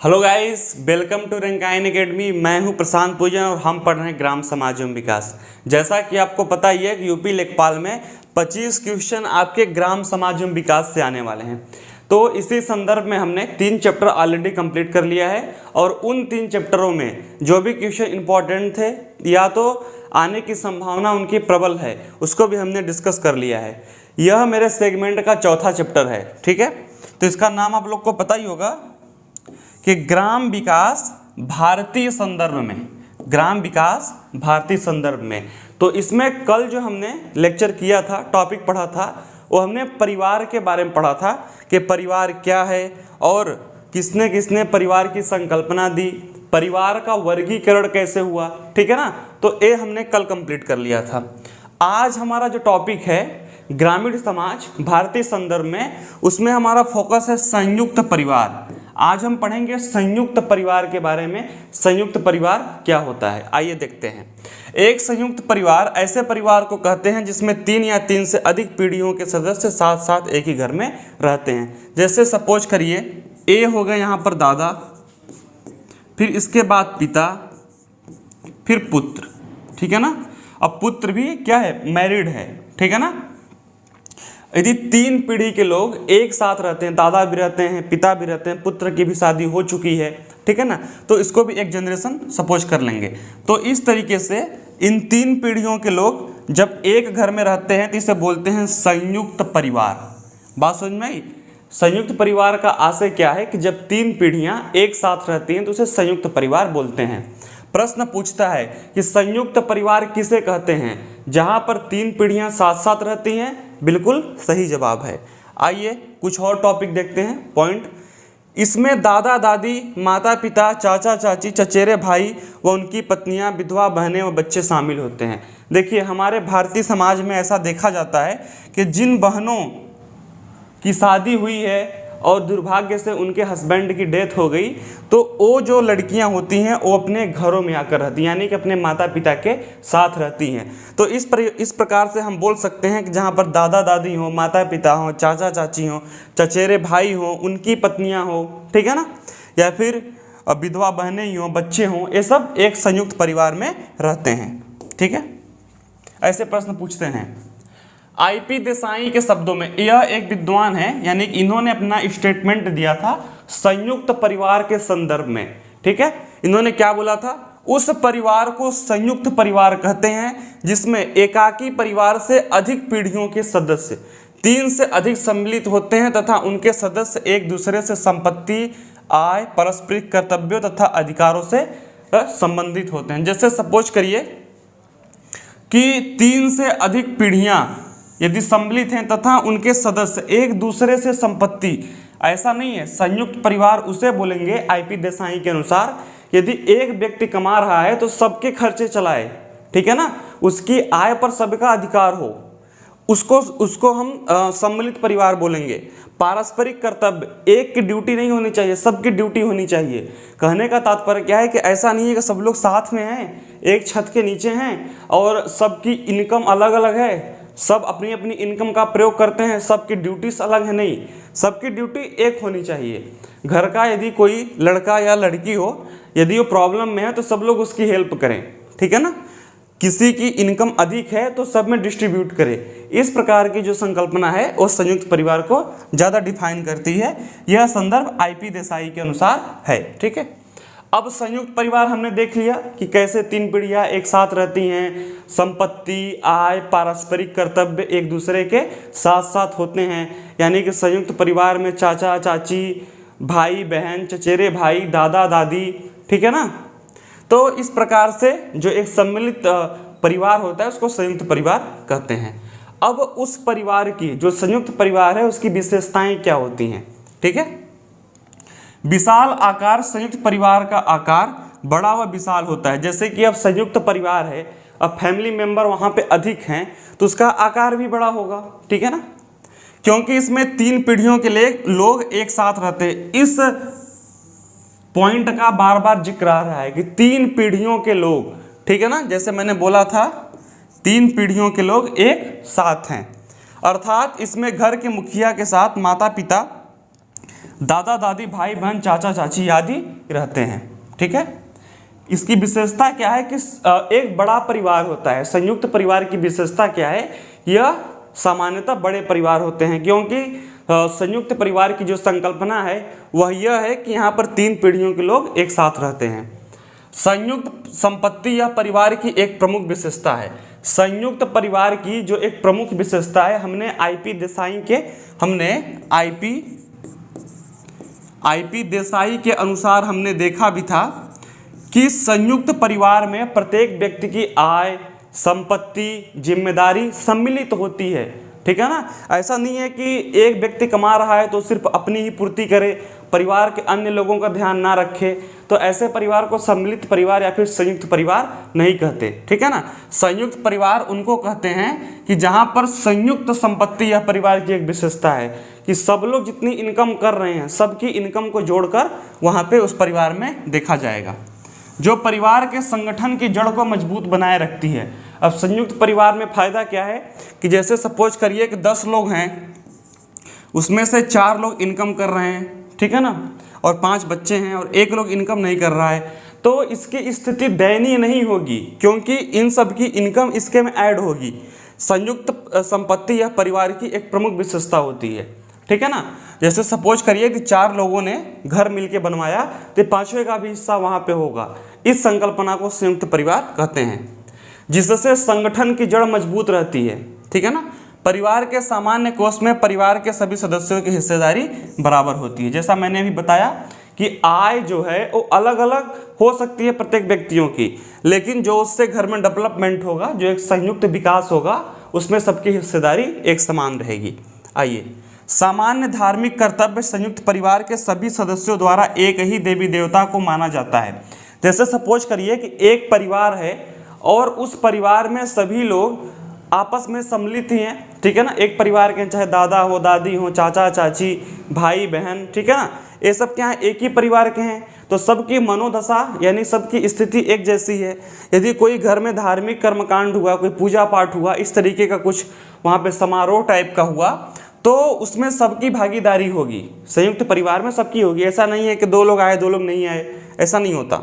Hello guys, welcome to Rankayan academy. मैं हूं प्रशांत पूजन और हम पढ़ रहे हैं ग्राम समाज एवं विकास। जैसा कि आपको पता ही है कि यूपी लेखपाल में 25 क्वेश्चन आपके ग्राम समाज एवं विकास से आने वाले हैं। तो इसी संदर्भ में हमने 3 चैप्टर ऑलरेडी कंप्लीट कर लिया है और उन 3 चैप्टरों में जो भी क्वेश्चन इंपॉर्टेंट थे या तो आने की संभावना उनकी प्रबल है, उसको भी हमने डिस्कस कर लिया है। यह मेरे सेगमेंट का चौथा चैप्टर है, ठीक है। तो इसका नाम आप लोग को पता ही होगा कि ग्राम विकास भारतीय संदर्भ में, ग्राम विकास भारतीय संदर्भ में। तो इसमें कल जो हमने लेक्चर किया था, टॉपिक पढ़ा था, वो हमने परिवार के बारे में पढ़ा था कि परिवार क्या है और किसने किसने परिवार की संकल्पना दी, परिवार का वर्गीकरण कैसे हुआ, ठीक है ना। तो ये हमने कल कंप्लीट कर लिया था। आज हमारा जो टॉपिक है ग्रामीण समाज भारतीय संदर्भ में, उसमें हमारा फोकस है संयुक्त परिवार। आज हम पढ़ेंगे संयुक्त परिवार के बारे में। संयुक्त परिवार क्या होता है, आइए देखते हैं। एक संयुक्त परिवार ऐसे परिवार को कहते हैं जिसमें 3 या 3 से अधिक पीढ़ियों के सदस्य साथ साथ एक ही घर में रहते हैं। जैसे सपोज करिए ए हो गए यहाँ पर दादा, फिर इसके बाद पिता, फिर पुत्र, ठीक है ना। अब पुत्र भी क्या है, मैरिड है, ठीक है ना। यदि 3 पीढ़ी के लोग एक साथ रहते हैं, दादा भी रहते हैं, पिता भी रहते हैं, पुत्र की भी शादी हो चुकी है, ठीक है ना, तो इसको भी एक जनरेशन सपोज कर लेंगे। तो इस तरीके से इन 3 पीढ़ियों के लोग जब एक घर में रहते हैं तो इसे बोलते हैं संयुक्त परिवार। बात समझ में आई। संयुक्त परिवार का आशय क्या है कि जब 3 पीढ़ियां एक साथ रहती हैं तो उसे संयुक्त परिवार बोलते हैं। प्रश्न पूछता है कि संयुक्त परिवार किसे कहते हैं, जहां पर 3 पीढ़ियां साथ साथ रहती हैं। बिल्कुल सही जवाब है। आइए कुछ और टॉपिक देखते हैं, पॉइंट। इसमें दादा दादी, माता पिता, चाचा चाची, चचेरे भाई व उनकी पत्नियां, विधवा बहनें व बच्चे शामिल होते हैं। देखिए हमारे भारतीय समाज में ऐसा देखा जाता है कि जिन बहनों की शादी हुई है और दुर्भाग्य से उनके हस्बैंड की डेथ हो गई, तो वो जो लड़कियां होती हैं वो अपने घरों में आकर रहती हैं, यानी कि अपने माता पिता के साथ रहती हैं। तो इस प्रकार से हम बोल सकते हैं कि जहाँ पर दादा दादी हों, माता पिता हों, चाचा चाची हों, चचेरे भाई हों, उनकी पत्नियां हों, ठीक है ना, या फिर विधवा बहनें ही हों, बच्चे हों, ये सब एक संयुक्त परिवार में रहते हैं, ठीक है। ऐसे प्रश्न पूछते हैं। आईपी देसाई के शब्दों में, यह एक विद्वान है, यानी कि इन्होंने अपना स्टेटमेंट दिया था संयुक्त परिवार के संदर्भ में, ठीक है। इन्होंने क्या बोला था, उस परिवार को संयुक्त परिवार कहते हैं जिसमें एकाकी परिवार से अधिक पीढ़ियों के सदस्य 3 से अधिक सम्मिलित होते हैं तथा उनके सदस्य एक दूसरे से संपत्ति, आय, पारस्परिक कर्तव्यों तथा अधिकारों से संबंधित होते हैं। जैसे सपोज करिए कि 3 से अधिक पीढ़ियां यदि सम्मिलित हैं तथा उनके सदस्य एक दूसरे से संपत्ति, ऐसा नहीं है, संयुक्त परिवार उसे बोलेंगे आईपी देसाई के अनुसार यदि एक व्यक्ति कमा रहा है तो सबके खर्चे चलाए, ठीक है ना, उसकी आय पर सबका अधिकार हो, उसको हम सम्मिलित परिवार बोलेंगे। पारस्परिक कर्तव्य, एक की ड्यूटी नहीं होनी चाहिए, सबकी ड्यूटी होनी चाहिए। कहने का तात्पर्य क्या है कि ऐसा नहीं है कि सब लोग साथ में हैं, एक छत के नीचे हैं और सबकी इनकम अलग अलग है, सब अपनी अपनी इनकम का प्रयोग करते हैं, सबकी ड्यूटीज अलग है, नहीं, सबकी ड्यूटी एक होनी चाहिए। घर का यदि कोई लड़का या लड़की हो, यदि वो प्रॉब्लम में है तो सब लोग उसकी हेल्प करें, ठीक है ना। किसी की इनकम अधिक है तो सब में डिस्ट्रीब्यूट करें। इस प्रकार की जो संकल्पना है वो संयुक्त परिवार को ज़्यादा डिफाइन करती है। यह संदर्भ आईपी देसाई के अनुसार है, ठीक है। अब संयुक्त परिवार हमने देख लिया कि कैसे 3 पीढ़ियां एक साथ रहती हैं, संपत्ति, आय, पारस्परिक कर्तव्य एक दूसरे के साथ साथ होते हैं, यानी कि संयुक्त परिवार में चाचा चाची, भाई बहन, चचेरे भाई, दादा दादी, ठीक है ना। तो इस प्रकार से जो एक सम्मिलित परिवार होता है उसको संयुक्त परिवार कहते हैं। अब उस परिवार की, जो संयुक्त परिवार है, उसकी विशेषताएं क्या होती हैं, ठीक है। विशाल आकार, संयुक्त परिवार का आकार बड़ा व विशाल होता है। जैसे कि अब संयुक्त परिवार है, अब फैमिली मेंबर वहाँ पे अधिक हैं तो उसका आकार भी बड़ा होगा, ठीक है ना, क्योंकि इसमें 3 पीढ़ियों के लिए लोग एक साथ रहते हैं। इस पॉइंट का बार बार जिक्र आ रहा है कि 3 पीढ़ियों के लोग, ठीक है ना, जैसे मैंने बोला था 3 पीढ़ियों के लोग एक साथ हैं, अर्थात इसमें घर के मुखिया के साथ माता पिता, दादा दादी भाई बहन चाचा चाची आदि रहते हैं। ठीक है, इसकी विशेषता क्या है कि एक बड़ा परिवार होता है। संयुक्त परिवार की विशेषता क्या है, यह सामान्यतः बड़े परिवार होते हैं, क्योंकि संयुक्त परिवार की जो संकल्पना है वह यह है कि यहाँ पर 3 पीढ़ियों के लोग एक साथ रहते हैं। संयुक्त संपत्ति यह परिवार की एक प्रमुख विशेषता है। संयुक्त परिवार की जो एक प्रमुख विशेषता है, हमने आईपी देसाई के अनुसार हमने देखा भी था कि संयुक्त परिवार में प्रत्येक व्यक्ति की आय, संपत्ति, जिम्मेदारी सम्मिलित होती है। ठीक है ना, ऐसा नहीं है कि एक व्यक्ति कमा रहा है तो सिर्फ अपनी ही पूर्ति करे, परिवार के अन्य लोगों का ध्यान ना रखे, तो ऐसे परिवार को सम्मिलित परिवार या फिर संयुक्त परिवार नहीं कहते। ठीक है ना, संयुक्त परिवार उनको कहते हैं कि जहां पर संयुक्त संपत्ति, यह परिवार की एक विशेषता है कि सब लोग जितनी इनकम कर रहे हैं सबकी इनकम को जोड़कर वहां पे उस परिवार में देखा जाएगा, जो परिवार के संगठन की जड़ को मजबूत बनाए रखती है। अब संयुक्त परिवार में फायदा क्या है कि जैसे सपोज करिए कि 10 लोग हैं, उसमें से 4 लोग इनकम कर रहे हैं, ठीक है ना, और 5 बच्चे हैं और 1 लोग इनकम नहीं कर रहा है, तो इसकी स्थिति दयनीय नहीं होगी, क्योंकि इन सब की इनकम इसके में ऐड होगी। संयुक्त संपत्ति यह परिवार की एक प्रमुख विशेषता होती है। ठीक है ना, जैसे सपोज करिए कि 4 लोगों ने घर मिलके बनवाया तो 5वें का भी हिस्सा वहाँ पे होगा। इस संकल्पना को संयुक्त परिवार कहते हैं, जिससे संगठन की जड़ मजबूत रहती है। ठीक है ना, परिवार के सामान्य कोष में परिवार के सभी सदस्यों की हिस्सेदारी बराबर होती है। जैसा मैंने अभी बताया कि आय जो है वो अलग अलग हो सकती है प्रत्येक व्यक्तियों की, लेकिन जो उससे घर में डेवलपमेंट होगा, जो एक संयुक्त विकास होगा, उसमें सबकी हिस्सेदारी एक समान रहेगी। आइए, सामान्य धार्मिक कर्तव्य संयुक्त परिवार के सभी सदस्यों द्वारा एक ही देवी देवता को माना जाता है। जैसे सपोज करिए कि एक परिवार है और उस परिवार में सभी लोग आपस में सम्मिलित ही हैं। ठीक है ना, एक परिवार के चाहे दादा हो, दादी हो, चाचा चाची, भाई बहन, ठीक है ना, ये सब क्या है, एक ही परिवार के हैं, तो सबकी मनोदशा यानी सबकी स्थिति एक जैसी है। यदि कोई घर में धार्मिक कर्मकांड हुआ, कोई पूजा पाठ हुआ, इस तरीके का कुछ वहाँ पे समारोह टाइप का हुआ, तो उसमें सबकी भागीदारी होगी। संयुक्त परिवार में सबकी होगी। ऐसा नहीं है कि 2 लोग आए 2 लोग नहीं आए, ऐसा नहीं होता।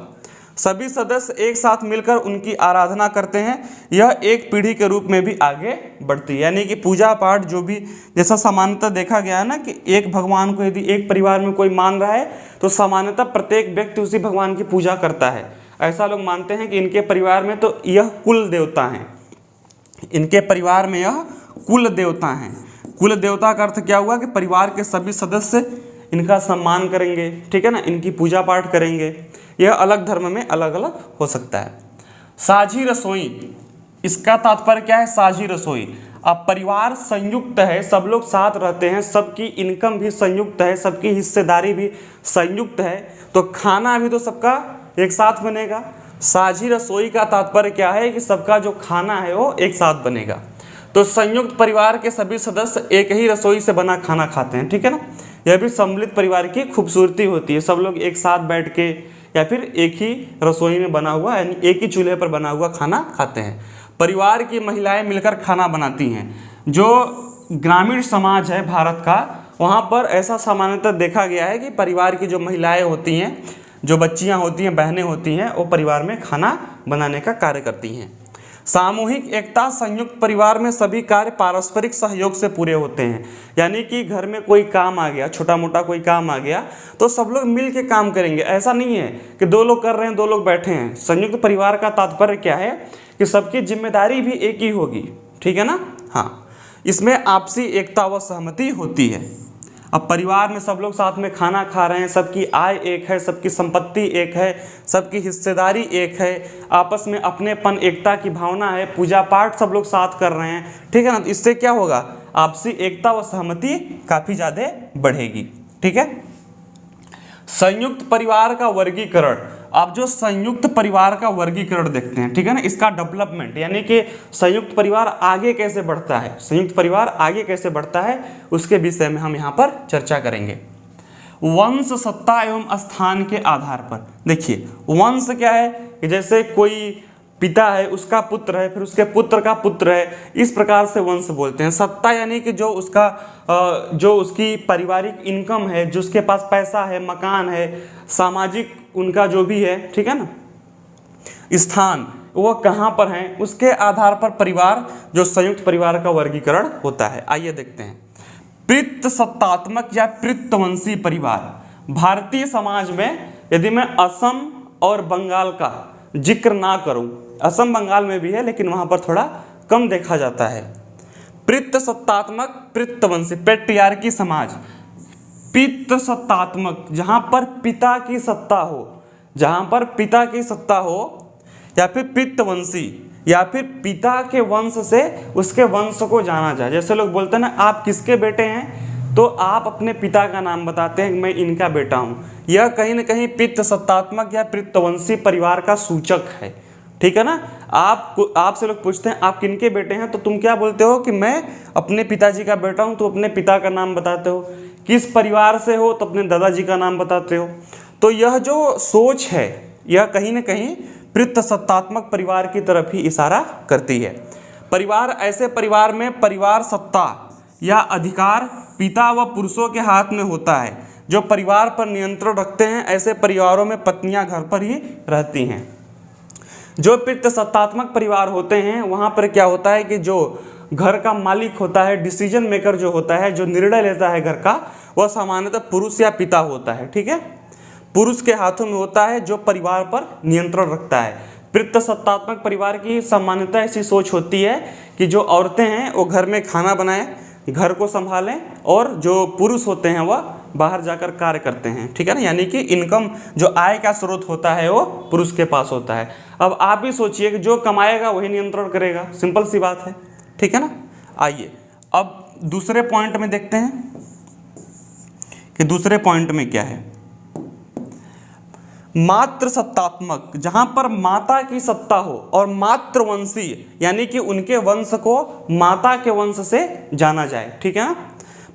सभी सदस्य एक साथ मिलकर उनकी आराधना करते हैं। यह एक पीढ़ी के रूप में भी आगे बढ़ती है, यानी कि पूजा पाठ जो भी, जैसा सामान्यतः देखा गया है ना कि एक भगवान को यदि एक परिवार में कोई मान रहा है तो सामान्यतः प्रत्येक व्यक्ति उसी भगवान की पूजा करता है। ऐसा लोग मानते हैं कि इनके परिवार में तो यह कुल देवता हैं, इनके परिवार में यह कुल देवता हैं। कुल देवता का अर्थ क्या हुआ कि परिवार के सभी सदस्य इनका सम्मान करेंगे। ठीक है ना, इनकी पूजा पाठ करेंगे। यह अलग धर्म में अलग अलग हो सकता है। साझी रसोई, इसका तात्पर्य क्या है? साझी रसोई, अब परिवार संयुक्त है, सब लोग साथ रहते हैं, सबकी इनकम भी संयुक्त है, सबकी हिस्सेदारी भी संयुक्त है, तो खाना भी तो सबका एक साथ बनेगा। साझी रसोई का तात्पर्य क्या है कि सबका जो खाना है वो एक साथ बनेगा। तो संयुक्त परिवार के सभी सदस्य एक ही रसोई से बना खाना खाते हैं। ठीक है ना, यह भी सम्मिलित परिवार की खूबसूरती होती है। सब लोग एक साथ बैठ के या फिर एक ही रसोई में बना हुआ, यानी एक ही चूल्हे पर बना हुआ खाना खाते हैं। परिवार की महिलाएं मिलकर खाना बनाती हैं। जो ग्रामीण समाज है भारत का, वहाँ पर ऐसा सामान्यतः देखा गया है कि परिवार की जो महिलाएं होती हैं, जो बच्चियाँ होती हैं, बहनें होती हैं, वो परिवार में खाना बनाने का कार्य करती हैं। सामूहिक एकता, संयुक्त परिवार में सभी कार्य पारस्परिक सहयोग से पूरे होते हैं। यानी कि घर में कोई काम आ गया, छोटा मोटा कोई काम आ गया, तो सब लोग मिल के काम करेंगे। ऐसा नहीं है कि 2 लोग कर रहे हैं 2 लोग बैठे हैं। संयुक्त परिवार का तात्पर्य क्या है कि सबकी जिम्मेदारी भी एक ही होगी। ठीक है ना, हाँ, इसमें आपसी एकता व सहमति होती है। अब परिवार में सब लोग साथ में खाना खा रहे हैं, सबकी आय एक है, सबकी संपत्ति एक है, सबकी हिस्सेदारी एक है, आपस में अपनेपन एकता की भावना है, पूजा पाठ सब लोग साथ कर रहे हैं। ठीक है ना, तो इससे क्या होगा? आपसी एकता व सहमति काफ़ी ज़्यादा बढ़ेगी। ठीक है, संयुक्त परिवार का वर्गीकरण। आप जो संयुक्त परिवार का वर्गीकरण देखते हैं, ठीक है ना, इसका डेवलपमेंट, यानी कि संयुक्त परिवार आगे कैसे बढ़ता है, संयुक्त परिवार आगे कैसे बढ़ता है, उसके विषय में हम यहाँ पर चर्चा करेंगे। वंश, सत्ता एवं स्थान के आधार पर। देखिए, वंश क्या है कि जैसे कोई पिता है उसका पुत्र है, फिर उसके पुत्र का पुत्र है, इस प्रकार से वंश बोलते हैं। सत्ता यानी कि जो उसकी पारिवारिक इनकम है, जो उसके पास पैसा है, मकान है, सामाजिक उनका जो भी है, ठीक है ना, स्थान, वो कहाँ पर है, उसके आधार पर परिवार, जो संयुक्त परिवार का वर्गीकरण होता है। आइए देखते हैं पितृसत्तात्मक या पितृवंशी परिवार। भारतीय समाज में यदि मैं असम और बंगाल का जिक्र ना करूं, असम बंगाल में भी है लेकिन वहां पर थोड़ा कम देखा जाता है। पितृसत्तात्मक पितृवंशी पैट्रियार्की समाज, पितृसत्तात्मक जहां पर पिता की सत्ता हो, जहां पर पिता की सत्ता हो, या फिर पितृवंशी या फिर पिता के वंश से उसके वंश को जाना जाए। जैसे लोग बोलते हैं ना आप किसके बेटे हैं, तो आप अपने पिता का नाम बताते हैं, मैं इनका बेटा हूँ। यह कहीं ना कहीं पितृसत्तात्मक या पितृवंशी परिवार का सूचक है, ठीक है ना। आपसे लोग पूछते हैं आप किनके बेटे हैं, तो तुम क्या बोलते हो कि मैं अपने पिताजी का बेटा हूँ, तो अपने पिता का नाम बताते हो। किस परिवार से हो, तो अपने दादाजी का नाम बताते हो। तो यह जो सोच है यह कहीं ना कहीं पितृसत्तात्मक परिवार की तरफ ही इशारा करती है। परिवार, ऐसे परिवार में परिवार सत्ता या अधिकार पिता व पुरुषों के हाथ में होता है जो परिवार पर नियंत्रण रखते हैं। ऐसे परिवारों में पत्नियां घर पर ही रहती हैं। जो पितृसत्तात्मक परिवार होते हैं वहाँ पर क्या होता है कि जो घर का मालिक होता है, डिसीजन मेकर जो होता है, जो निर्णय लेता है घर का, वह सामान्यतः पुरुष या पिता होता है, ठीक है। पुरुष के हाथों में होता है जो परिवार पर नियंत्रण रखता है। पितृसत्तात्मक परिवार की सामान्यतः ऐसी सोच होती है कि जो औरतें हैं वो घर में खाना बनाएं, घर को संभालें, और जो पुरुष होते हैं वह बाहर जाकर कार्य करते हैं, ठीक है ना। यानी कि इनकम, जो आय का स्रोत होता है वो पुरुष के पास होता है। अब आप भी सोचिए कि जो कमाएगा वही नियंत्रण करेगा, सिंपल सी बात है, ठीक है ना। आइए अब दूसरे पॉइंट में देखते हैं कि दूसरे पॉइंट में क्या है। मातृसत्तात्मक, जहां पर माता की सत्ता हो, और मातृवंशी यानी कि उनके वंश को माता के वंश से जाना जाए, ठीक है ना।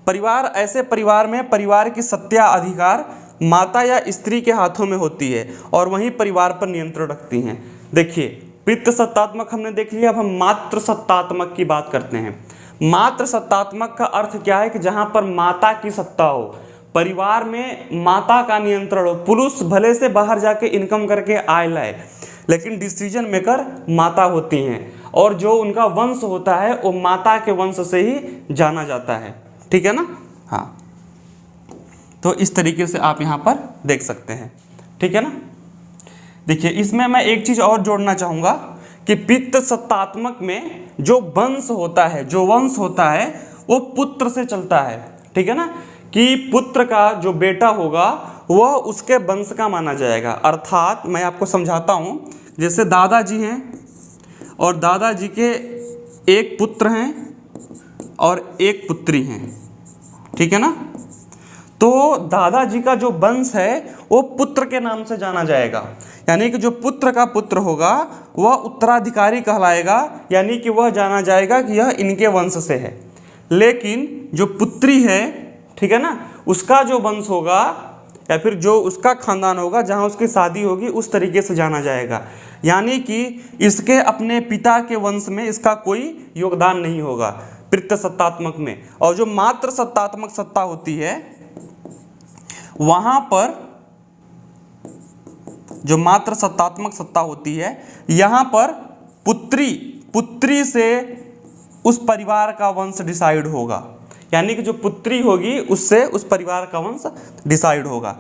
परिवार, ऐसे परिवार में परिवार की सत्ता अधिकार माता या स्त्री के हाथों में होती है और वहीं परिवार पर नियंत्रण रखती हैं। देखिए पितृसत्तात्मक हमने देख लिया, अब हम मातृसत्तात्मक की बात करते हैं। मातृसत्तात्मक का अर्थ क्या है कि जहां पर माता की सत्ता हो, परिवार में माता का नियंत्रण हो। पुरुष भले से बाहर जाके इनकम करके आय लाए, लेकिन डिसीजन मेकर माता होती हैं, और जो उनका वंश होता है वो माता के वंश से ही जाना जाता है, ठीक है ना। हाँ, तो इस तरीके से आप यहाँ पर देख सकते हैं, ठीक है ना। देखिए इसमें मैं एक चीज़ और जोड़ना चाहूँगा कि पितृसत्तात्मक में जो वंश होता है, जो वंश होता है वो पुत्र से चलता है, ठीक है ना, कि पुत्र का जो बेटा होगा वह उसके वंश का माना जाएगा। अर्थात मैं आपको समझाता हूँ, जैसे दादाजी हैं और दादाजी के एक पुत्र हैं और एक पुत्री हैं, ठीक है ना। तो दादाजी का जो वंश है वो पुत्र के नाम से जाना जाएगा, यानी कि जो पुत्र का पुत्र होगा वह उत्तराधिकारी कहलाएगा, यानी कि वह जाना जाएगा कि यह इनके वंश से है। लेकिन जो पुत्री है, ठीक है ना, उसका जो वंश होगा या फिर जो उसका खानदान होगा, जहाँ उसकी शादी होगी, उस तरीके से जाना जाएगा। यानी कि इसके अपने पिता के वंश में इसका कोई योगदान नहीं होगा पितृसत्तात्मक में। और जो मातृसत्तात्मक सत्ता होती है, वहाँ पर जो मातृसत्तात्मक सत्ता होती है, यहाँ पर पुत्री से उस परिवार का वंश डिसाइड होगा, यानी कि जो पुत्री होगी उससे उस परिवार का वंश डिसाइड होगा।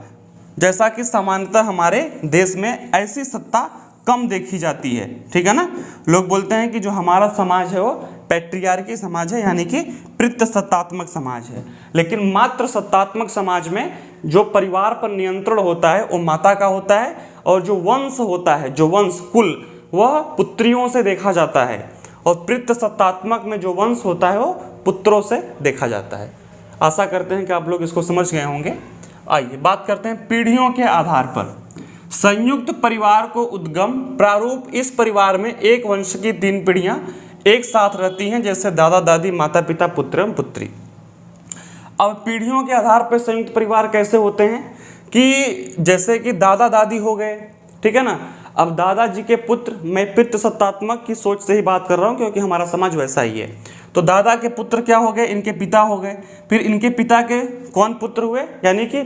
जैसा कि सामान्यतः हमारे देश में ऐसी सत्ता कम देखी जाती है, ठीक है ना। लोग बोलते हैं कि जो हमारा समाज है वो पैट्रियार्की समाज है, यानी कि पितृसत्तात्मक समाज है। लेकिन मातृसत्तात्मक समाज में जो परिवार पर नियंत्रण होता है वो माता का होता है, और जो वंश होता है, जो वंश कुल, वह पुत्रियों से देखा जाता है, और पितृसत्तात्मक में जो वंश होता है वो पुत्रों से देखा जाता है। आशा करते हैं कि आप लोग इसको समझ गए होंगे। आइए बात करते हैं पीढ़ियों के आधार पर संयुक्त परिवार को उद्गम प्रारूप। इस परिवार में एक वंश की 3 पीढ़ियां एक साथ रहती हैं, जैसे दादा दादी, माता पिता, पुत्र एवं पुत्री। अब पीढ़ियों के आधार पर संयुक्त परिवार कैसे होते हैं कि जैसे कि दादा दादी हो गए, ठीक है ना। अब दादाजी के पुत्र, मैं पितृ सत्तात्मक की सोच से ही बात कर रहा हूँ क्योंकि हमारा समाज वैसा ही है। तो दादा के पुत्र क्या हो गए, इनके पिता हो गए, फिर इनके पिता के कौन पुत्र हुए, यानी कि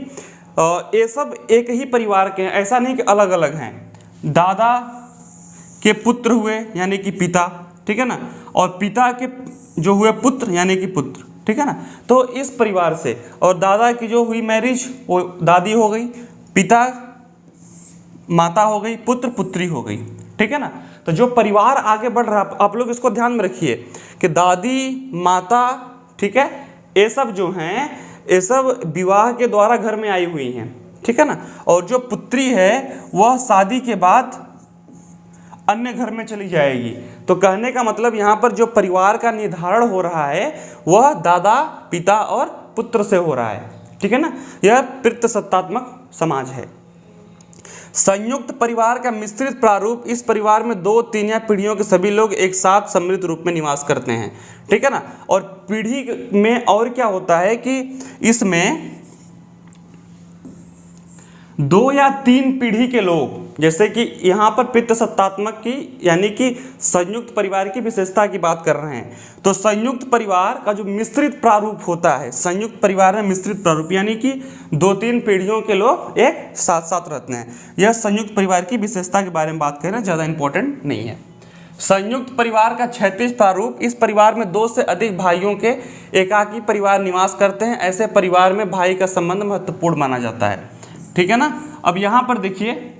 ये सब एक ही परिवार के हैं, ऐसा नहीं कि अलग अलग हैं। दादा के पुत्र हुए यानी कि पिता, ठीक है ना, और पिता के जो हुए पुत्र यानी कि पुत्र, ठीक है ना। तो इस परिवार से, और दादा की जो हुई मैरिज वो दादी हो गई, पिता माता हो गई, पुत्र पुत्री हो गई, ठीक है ना। तो जो परिवार आगे बढ़ रहा, आप लोग इसको ध्यान में रखिए कि दादी माता, ठीक है, ये सब जो हैं ये सब विवाह के द्वारा घर में आई हुई हैं, ठीक है ना। और जो पुत्री है वह शादी के बाद अन्य घर में चली जाएगी। तो कहने का मतलब यहाँ पर जो परिवार का निर्धारण हो रहा है वह दादा पिता और पुत्र से हो रहा है, ठीक है ना। यह पितृसत्तात्मक समाज है। संयुक्त परिवार का मिश्रित प्रारूप, इस परिवार में 2, 3 या पीढ़ियों के सभी लोग एक साथ सम्मिलित रूप में निवास करते हैं, ठीक है ना। और पीढ़ी में और क्या होता है कि इसमें 2 या 3 पीढ़ी के लोग, जैसे कि यहाँ पर पितृसत्तात्मक की यानी कि संयुक्त परिवार की विशेषता की बात कर रहे हैं। तो संयुक्त परिवार का जो मिश्रित प्रारूप होता है, संयुक्त परिवार में मिश्रित प्रारूप यानी कि 2-3 पीढ़ियों के लोग एक साथ साथ रहते हैं। यह संयुक्त परिवार की विशेषता के बारे में बात कर रहे हैं, ज़्यादा इंपॉर्टेंट नहीं है। संयुक्त परिवार का क्षैतिज प्रारूप, इस परिवार में 2 से अधिक भाइयों के एकाकी परिवार निवास करते हैं। ऐसे परिवार में भाई का संबंध महत्वपूर्ण माना जाता है, ठीक है ना। अब यहाँ पर देखिए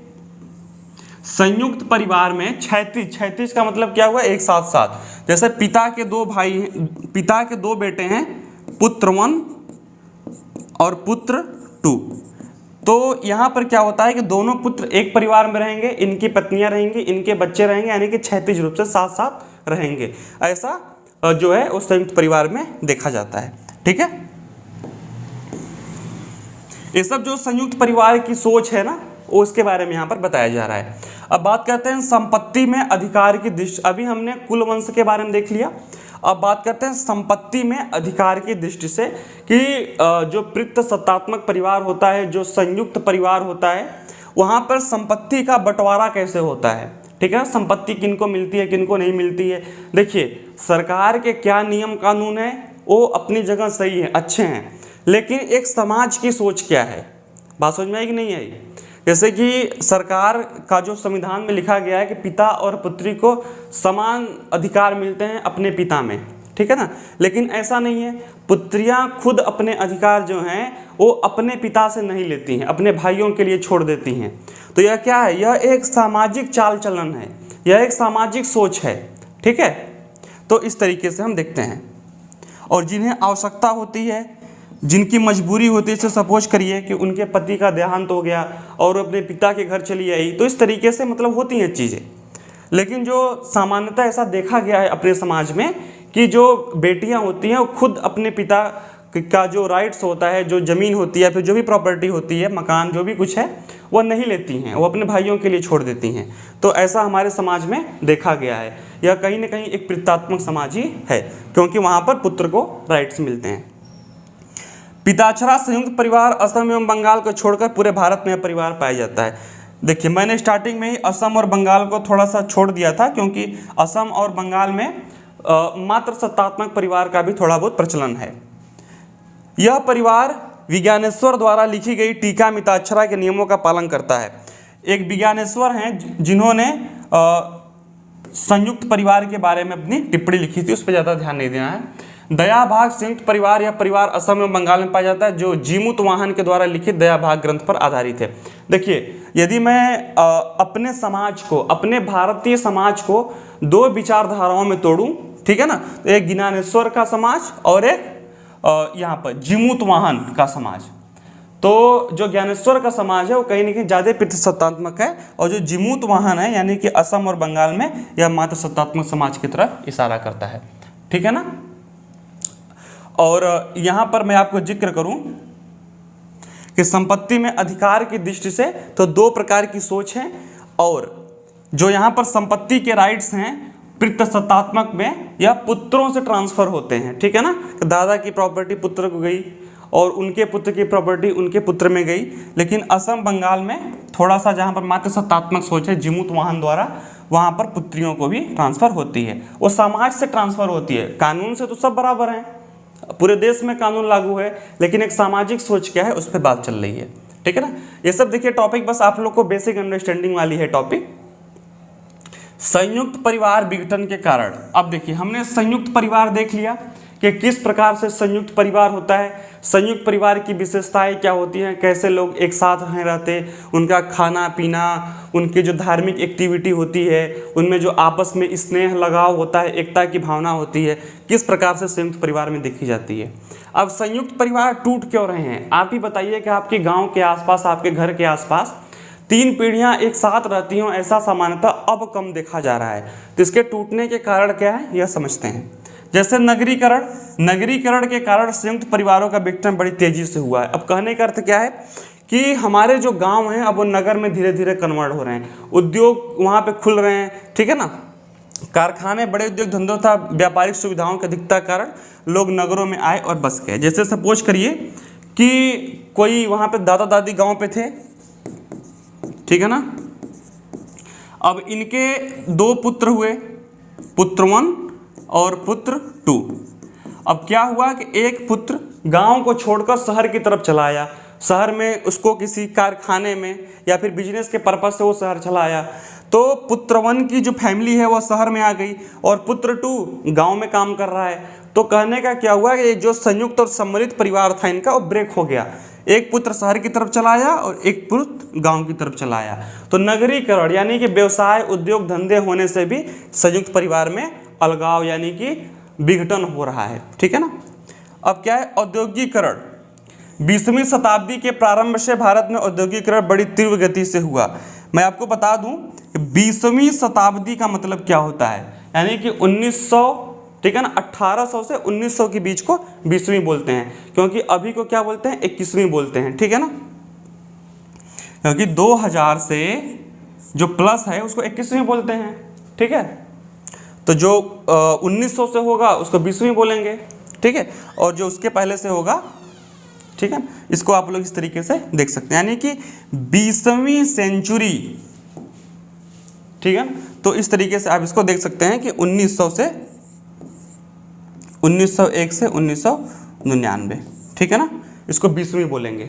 संयुक्त परिवार में क्षैतिज का मतलब क्या हुआ, एक साथ साथ। जैसे पिता के 2 भाई हैं, पिता के 2 बेटे हैं, पुत्र 1 और पुत्र 2। तो यहाँ पर क्या होता है कि दोनों पुत्र एक परिवार में रहेंगे, इनकी पत्नियां रहेंगी, इनके बच्चे रहेंगे, यानी कि क्षैतिज रूप से साथ साथ रहेंगे। ऐसा जो है उस संयुक्त परिवार में देखा जाता है, ठीक है। ये सब जो संयुक्त परिवार की सोच है ना, उसके बारे में यहाँ पर बताया जा रहा है। अब बात करते हैं संपत्ति में अधिकार की दृष्टि। अभी हमने कुल वंश के बारे में देख लिया, अब बात करते हैं संपत्ति में अधिकार की दृष्टि से कि जो पितृसत्तात्मक परिवार होता है, जो संयुक्त परिवार होता है, वहाँ पर संपत्ति का बंटवारा कैसे होता है, ठीक है। संपत्ति किनको मिलती है, किनको नहीं मिलती है। देखिए सरकार के क्या नियम कानून है वो अपनी जगह सही है, अच्छे हैं, लेकिन एक समाज की सोच क्या है, बात समझ में आई कि नहीं आई। जैसे कि सरकार का जो संविधान में लिखा गया है कि पिता और पुत्री को समान अधिकार मिलते हैं अपने पिता में, ठीक है ना, लेकिन ऐसा नहीं है। पुत्रियां खुद अपने अधिकार जो हैं वो अपने पिता से नहीं लेती हैं, अपने भाइयों के लिए छोड़ देती हैं। तो यह क्या है, यह एक सामाजिक चाल चलन है, यह एक सामाजिक सोच है, ठीक है। तो इस तरीके से हम देखते हैं। और जिन्हें आवश्यकता होती है, जिनकी मजबूरी होती है, जैसे सपोज करिए कि उनके पति का देहांत हो गया और अपने पिता के घर चली आई, तो इस तरीके से मतलब होती हैं चीज़ें। लेकिन जो सामान्यतः ऐसा देखा गया है अपने समाज में कि जो बेटियां होती हैं वो खुद अपने पिता का जो राइट्स होता है, जो ज़मीन होती है, फिर जो भी प्रॉपर्टी होती है, मकान जो भी कुछ है, वो नहीं लेती हैं, वो अपने भाइयों के लिए छोड़ देती हैं। तो ऐसा हमारे समाज में देखा गया है। यह कहीं ना कहीं एक पितृत्वात्मक समाज ही है, क्योंकि वहाँ पर पुत्र को राइट्स मिलते हैं। पिताक्षरा संयुक्त परिवार असम एवं बंगाल को छोड़कर पूरे भारत में परिवार पाया जाता है। देखिए मैंने स्टार्टिंग में ही असम और बंगाल को थोड़ा सा छोड़ दिया था, क्योंकि असम और बंगाल में मात्र सत्तात्मक परिवार का भी थोड़ा बहुत प्रचलन है। यह परिवार विज्ञानेश्वर द्वारा लिखी गई टीका मिताक्षरा के नियमों का पालन करता है। एक विज्ञानेश्वर हैं जिन्होंने संयुक्त परिवार के बारे में अपनी टिप्पणी लिखी थी, उस पर ज़्यादा ध्यान नहीं देना है। दया भाग संयुक्त परिवार या परिवार असम एवं बंगाल में पाया जाता है, जो जीमूत वाहन के द्वारा लिखित दया भाग ग्रंथ पर आधारित है। देखिए यदि मैं अपने समाज को, अपने भारतीय समाज को 2 विचारधाराओं में तोड़ूं, ठीक है ना, तो एक ज्ञानेश्वर का समाज और एक यहाँ पर जीमूत वाहन का समाज। तो जो ज्ञानेश्वर का समाज है वो कहीं ना कहीं ज़्यादा पितृसत्तात्मक है, और जो जीमूत वाहन है यानी कि असम और बंगाल में यह मात्र सत्तात्मक समाज की तरफ इशारा करता है, ठीक है ना। और यहाँ पर मैं आपको जिक्र करूँ कि संपत्ति में अधिकार की दृष्टि से तो 2 प्रकार की सोच है, और जो यहाँ पर संपत्ति के राइट्स हैं पितृसत्तात्मक में यह पुत्रों से ट्रांसफर होते हैं, ठीक है ना। दादा की प्रॉपर्टी पुत्र को गई और उनके पुत्र की प्रॉपर्टी उनके पुत्र में गई। लेकिन असम बंगाल में थोड़ा सा जहाँ पर मातृसत्तात्मक सोच है जिमूत वाहन द्वारा, वहाँ पर पुत्रियों को भी ट्रांसफ़र होती है। वो समाज से ट्रांसफ़र होती है, कानून से तो सब बराबर हैं, पूरे देश में कानून लागू है, लेकिन एक सामाजिक सोच क्या है उस पर बात चल रही है। ठीक है ना। ये सब देखिए टॉपिक बस आप लोग को बेसिक अंडरस्टैंडिंग वाली है टॉपिक। संयुक्त परिवार विघटन के कारण, अब देखिए हमने संयुक्त परिवार देख लिया कि किस प्रकार से संयुक्त परिवार होता है, संयुक्त परिवार की विशेषताएं क्या होती हैं, कैसे लोग एक साथ हैं रहते, उनका खाना पीना, उनकी जो धार्मिक एक्टिविटी होती है, उनमें जो आपस में स्नेह लगाव होता है, एकता की भावना होती है, किस प्रकार से संयुक्त परिवार में देखी जाती है। अब संयुक्त परिवार टूट क्यों रहे हैं, आप ही बताइए कि आपके गाँव के आसपास, आपके घर के आसपास 3 पीढ़ियां एक साथ रहती हों, ऐसा सामान्यतः अब कम देखा जा रहा है। तो इसके टूटने के कारण क्या है यह समझते हैं। जैसे नगरीकरण, नगरीकरण के कारण संयुक्त परिवारों का विघटन बड़ी तेजी से हुआ है। अब कहने का अर्थ क्या है कि हमारे जो गांव हैं अब वो नगर में धीरे धीरे कन्वर्ट हो रहे हैं, उद्योग वहाँ पे खुल रहे हैं। ठीक है ना, कारखाने, बड़े उद्योग धंधों तथा व्यापारिक सुविधाओं की अधिकता कारण लोग नगरों में आए और बस गए। जैसे सपोज करिए कि कोई वहाँ पे दादा दादी गाँव पे थे, ठीक है ना, अब इनके 2 पुत्र हुए, पुत्र 1 और पुत्र 2। अब क्या हुआ कि एक पुत्र गांव को छोड़कर शहर की तरफ चला आया, शहर में उसको किसी कारखाने में या फिर बिजनेस के पर्पज से वो शहर चला आया। तो पुत्र 1 की जो फैमिली है वो शहर में आ गई और पुत्र 2 गांव में काम कर रहा है। तो कहने का क्या हुआ कि जो संयुक्त और सम्मिलित परिवार था इनका वो ब्रेक हो गया, एक पुत्र शहर की तरफ चला आया और एक पुत्र गांव की तरफ चला आया। तो नगरीकरण यानी कि व्यवसाय उद्योग धंधे होने से भी संयुक्त परिवार में अलगाव यानी कि विघटन हो रहा है। ठीक है ना। अब क्या है, औद्योगिकरण। 20वीं शताब्दी के प्रारंभ से भारत में औद्योगिकरण बड़ी तीव्र गति से हुआ। मैं आपको बता दूं 20वीं शताब्दी का मतलब क्या होता है, यानी कि 1900, ठीक है ना, 1800 से 1900 के बीच को 20वीं बोलते हैं, क्योंकि अभी को क्या बोलते हैं 21वीं बोलते हैं। ठीक है ना, क्योंकि 2000 से जो प्लस है उसको 21वीं बोलते हैं। ठीक है, तो जो 1900 से होगा उसको 20वीं बोलेंगे। ठीक है, और जो उसके पहले से होगा, ठीक है, इसको आप लोग इस तरीके से देख सकते हैं, यानी कि 20वीं सेंचुरी। ठीक है, तो इस तरीके से आप इसको देख सकते हैं कि 1900 से 1901 से 1999। ठीक है ना, इसको 20वीं बोलेंगे।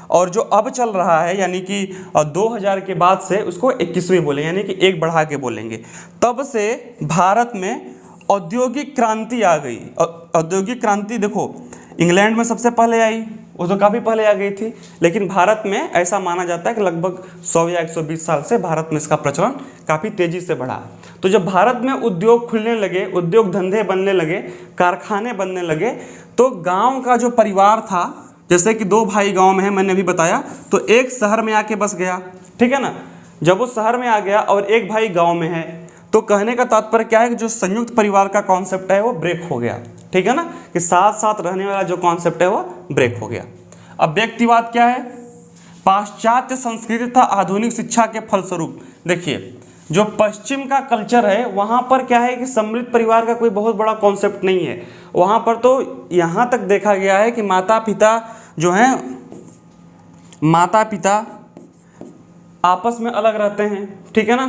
और जो अब चल रहा है यानी कि 2000 के बाद से उसको 21वीं बोलेंगे, यानी कि एक बढ़ा के बोलेंगे। तब से भारत में औद्योगिक क्रांति आ गई। औद्योगिक क्रांति देखो इंग्लैंड में सबसे पहले आई, वो तो काफ़ी पहले आ गई थी, लेकिन भारत में ऐसा माना जाता है कि लगभग 100 या 120 साल से भारत में इसका प्रचलन काफ़ी तेज़ी से बढ़ा। तो जब भारत में उद्योग खुलने लगे, उद्योग धंधे बनने लगे, कारखाने बनने लगे, तो गांव का जो परिवार था, जैसे कि 2 भाई गांव में है, मैंने अभी बताया, तो एक शहर में आके बस गया। ठीक है ना, जब वो शहर में आ गया और एक भाई गांव में है, तो कहने का तात्पर्य क्या है कि जो संयुक्त परिवार का कॉन्सेप्ट है वो ब्रेक हो गया। ठीक है ना, कि साथ साथ रहने वाला जो कॉन्सेप्ट है वो ब्रेक हो गया। अब व्यक्तिवाद क्या है, पाश्चात्य संस्कृति तथा आधुनिक शिक्षा के फलस्वरूप, देखिए जो पश्चिम का कल्चर है वहाँ पर क्या है कि सम्मिलित परिवार का कोई बहुत बड़ा कॉन्सेप्ट नहीं है। वहाँ पर तो यहाँ तक देखा गया है कि माता पिता जो हैं, माता पिता आपस में अलग रहते हैं। ठीक है ना,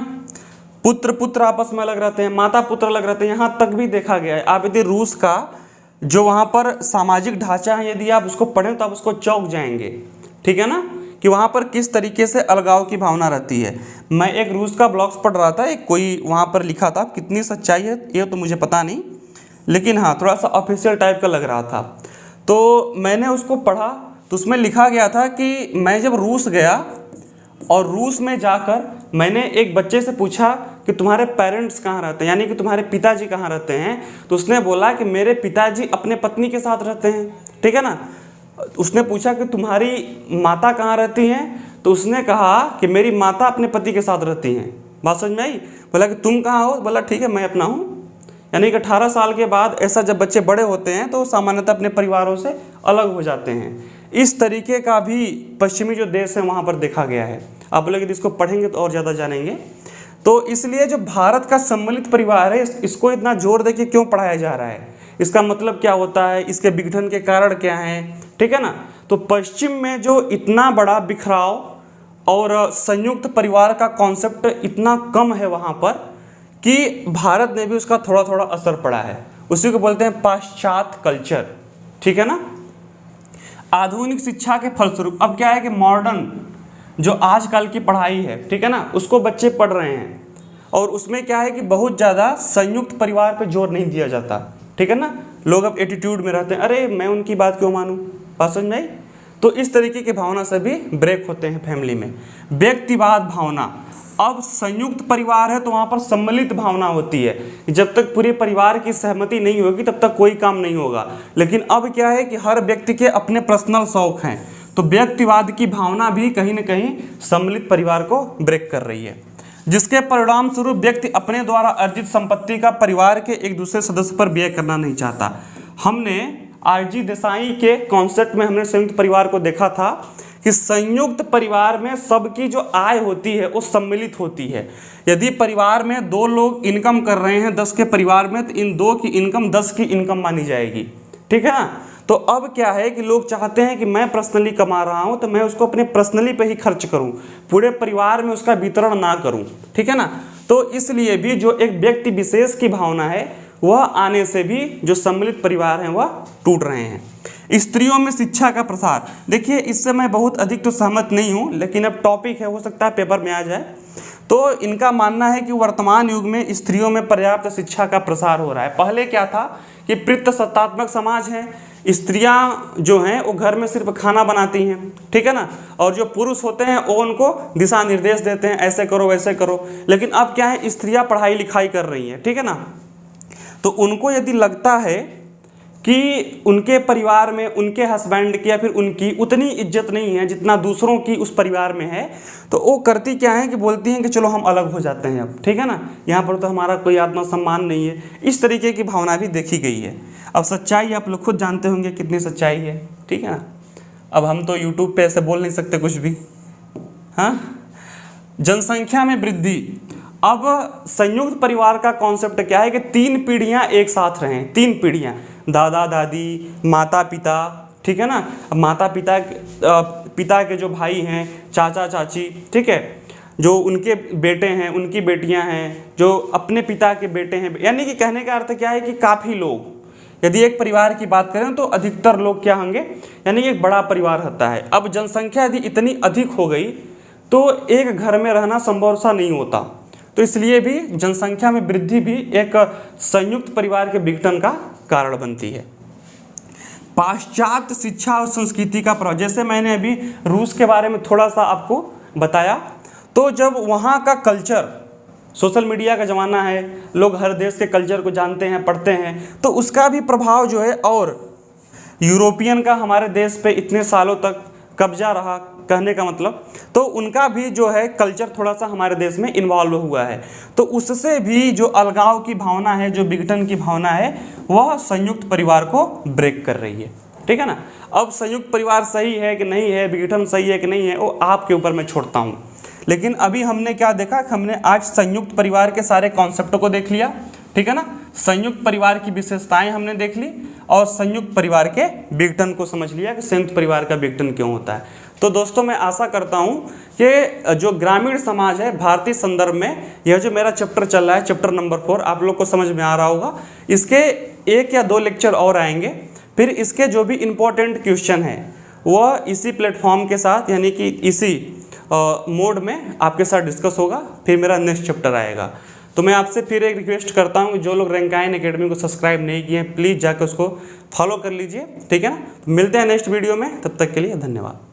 पुत्र पुत्र आपस में अलग रहते हैं, माता पुत्र अलग रहते हैं, यहाँ तक भी देखा गया है। आप यदि रूस का जो वहाँ पर सामाजिक ढांचा है यदि आप उसको पढ़ें तो आप उसको चौंक जाएंगे। ठीक है ना, कि वहाँ पर किस तरीके से अलगाव की भावना रहती है। मैं एक रूस का ब्लॉग्स पढ़ रहा था, एक कोई वहाँ पर लिखा था, कितनी सच्चाई है ये तो मुझे पता नहीं, लेकिन हाँ थोड़ा सा ऑफिशियल टाइप का लग रहा था। तो मैंने उसको पढ़ा तो उसमें लिखा गया था कि मैं जब रूस गया और रूस में जाकर मैंने एक बच्चे से पूछा कि तुम्हारे पेरेंट्स कहाँ रहते हैं, यानी कि तुम्हारे पिताजी कहाँ रहते हैं, तो उसने बोला कि मेरे पिताजी अपने पत्नी के साथ रहते हैं। ठीक है ना, उसने पूछा कि तुम्हारी माता कहाँ रहती हैं, तो उसने कहा कि मेरी माता अपने पति के साथ रहती हैं। बात समझ में आई? बोला कि तुम कहाँ हो? बोला ठीक है मैं अपना हूँ। यानी कि 18 साल के बाद ऐसा जब बच्चे बड़े होते हैं तो सामान्यतः अपने परिवारों से अलग हो जाते हैं। इस तरीके का भी पश्चिमी जो देश है वहाँ पर देखा गया है। आप लोग यदि इसको पढ़ेंगे तो और ज़्यादा जानेंगे। तो इसलिए जो भारत का सम्मिलित परिवार है इसको इतना जोर देके क्यों पढ़ाया जा रहा है, इसका मतलब क्या होता है, इसके विघटन के कारण क्या हैं। ठीक है ना। तो पश्चिम में जो इतना बड़ा बिखराव और संयुक्त परिवार का कॉन्सेप्ट इतना कम है वहाँ पर कि भारत ने भी उसका थोड़ा थोड़ा असर पड़ा है। उसी को बोलते हैं पाश्चात्य कल्चर, ठीक है ना। आधुनिक शिक्षा के फलस्वरूप अब क्या है कि मॉडर्न जो आजकल की पढ़ाई है, ठीक है ना, उसको बच्चे पढ़ रहे हैं और उसमें क्या है कि बहुत ज़्यादा संयुक्त परिवार पे जोर नहीं दिया जाता, ठीक है ना। लोग अब एटीट्यूड में रहते हैं, अरे मैं उनकी बात क्यों मानूं, बात समझ में आई। तो इस तरीके की भावना से भी ब्रेक होते हैं फैमिली में। व्यक्तिवाद भावना, अब संयुक्त परिवार है तो वहाँ पर सम्मिलित भावना होती है, जब तक पूरे परिवार की सहमति नहीं होगी तब तक कोई काम नहीं होगा। लेकिन अब क्या है कि हर व्यक्ति के अपने पर्सनल शौक हैं, तो व्यक्तिवाद की भावना भी कहीं ना कहीं सम्मिलित परिवार को ब्रेक कर रही है, जिसके परिणाम स्वरूप व्यक्ति अपने द्वारा अर्जित संपत्ति का परिवार के एक दूसरे सदस्य पर व्यय करना नहीं चाहता। हमने आरजी देसाई के कॉन्सेप्ट में हमने संयुक्त परिवार को देखा था कि संयुक्त परिवार में सबकी जो आय होती है वो सम्मिलित होती है। यदि परिवार में 2 लोग इनकम कर रहे हैं 10 के परिवार में, तो इन 2 की इनकम 10 की इनकम मानी जाएगी, ठीक है ना। तो अब क्या है कि लोग चाहते हैं कि मैं पर्सनली कमा रहा हूं तो मैं उसको अपने पर्सनली पे ही खर्च करूं, पूरे परिवार में उसका वितरण ना करूं, ठीक है ना। तो इसलिए भी जो एक व्यक्ति विशेष की भावना है वह आने से भी जो सम्मिलित परिवार हैं वह टूट रहे हैं। स्त्रियों में शिक्षा का प्रसार, देखिए इससे मैं बहुत अधिक तो सहमत नहीं हूं, लेकिन अब टॉपिक है, हो सकता है पेपर में आ जाए। तो इनका मानना है कि वर्तमान युग में स्त्रियों में पर्याप्त शिक्षा का प्रसार हो रहा है। पहले क्या था कि पितृसत्तात्मक समाज है, स्त्रियां जो हैं वो घर में सिर्फ खाना बनाती हैं, ठीक है ना, और जो पुरुष होते हैं वो उनको दिशा निर्देश देते हैं, ऐसे करो वैसे करो। लेकिन अब क्या है, स्त्रियां पढ़ाई लिखाई कर रही हैं, ठीक है ना। तो उनको यदि लगता है कि उनके परिवार में उनके हस्बैंड की या फिर उनकी उतनी इज्जत नहीं है जितना दूसरों की उस परिवार में है, तो वो करती क्या है कि बोलती हैं कि चलो हम अलग हो जाते हैं अब, ठीक है ना, यहाँ पर तो हमारा कोई आत्मसम्मान नहीं है। इस तरीके की भावना भी देखी गई है। अब सच्चाई आप लोग खुद जानते होंगे कितनी सच्चाई है, ठीक है ना। अब हम तो यूट्यूब पे ऐसे बोल नहीं सकते कुछ भी। हाँ, जनसंख्या में वृद्धि, अब संयुक्त परिवार का कॉन्सेप्ट क्या है कि 3 पीढ़ियां एक साथ रहें, 3 पीढ़ियां, दादा दादी, माता पिता, ठीक है ना, माता पिता पिता के जो भाई हैं, चाचा चाची, ठीक है, जो उनके बेटे हैं, उनकी बेटियां हैं, जो अपने पिता के बेटे हैं। यानी कि कहने का अर्थ क्या है कि काफ़ी लोग, यदि एक परिवार की बात करें तो अधिकतर लोग क्या होंगे, यानी एक बड़ा परिवार होता है। अब जनसंख्या यदि इतनी अधिक हो गई तो एक घर में रहना संभव सा नहीं होता, तो इसलिए भी जनसंख्या में वृद्धि भी एक संयुक्त परिवार के विघटन का कारण बनती है। पाश्चात्य शिक्षा और संस्कृति का प्रभाव, जैसे मैंने अभी रूस के बारे में थोड़ा सा आपको बताया, तो जब वहाँ का कल्चर, सोशल मीडिया का ज़माना है, लोग हर देश के कल्चर को जानते हैं, पढ़ते हैं, तो उसका भी प्रभाव जो है, और यूरोपियन का हमारे देश पे इतने सालों तक कब्जा रहा, कहने का मतलब, तो उनका भी जो है कल्चर थोड़ा सा हमारे देश में इन्वॉल्व हुआ है। तो उससे भी जो अलगाव की भावना है, जो विघटन की भावना है, वह संयुक्त परिवार को ब्रेक कर रही है, ठीक है ना। अब संयुक्त परिवार सही है कि नहीं है, विघटन सही है कि नहीं है, वो आपके ऊपर मैं छोड़ता हूँ। लेकिन अभी हमने क्या देखा, हमने आज संयुक्त परिवार के सारे कॉन्सेप्टों को देख लिया, ठीक है ना। संयुक्त परिवार की विशेषताएं हमने देख ली और संयुक्त परिवार के विघटन को समझ लिया कि संयुक्त परिवार का विघटन क्यों होता है। तो दोस्तों मैं आशा करता हूं कि जो ग्रामीण समाज है भारतीय संदर्भ में, यह जो मेरा चैप्टर चल रहा है, चैप्टर नंबर 4, आप लोग को समझ में आ रहा होगा। इसके 1 या 2 लेक्चर और आएंगे, फिर इसके जो भी इम्पोर्टेंट क्वेश्चन है वह इसी प्लेटफॉर्म के साथ, यानी कि इसी मोड में आपके साथ डिस्कस होगा। फिर मेरा नेक्स्ट चैप्टर आएगा। तो मैं आपसे फिर एक रिक्वेस्ट करता हूँ कि जो लोग रैंकाइन एकेडमी को सब्सक्राइब नहीं किए हैं, प्लीज़ जाकर उसको फॉलो कर लीजिए, ठीक है ना। तो मिलते हैं नेक्स्ट वीडियो में, तब तक के लिए धन्यवाद।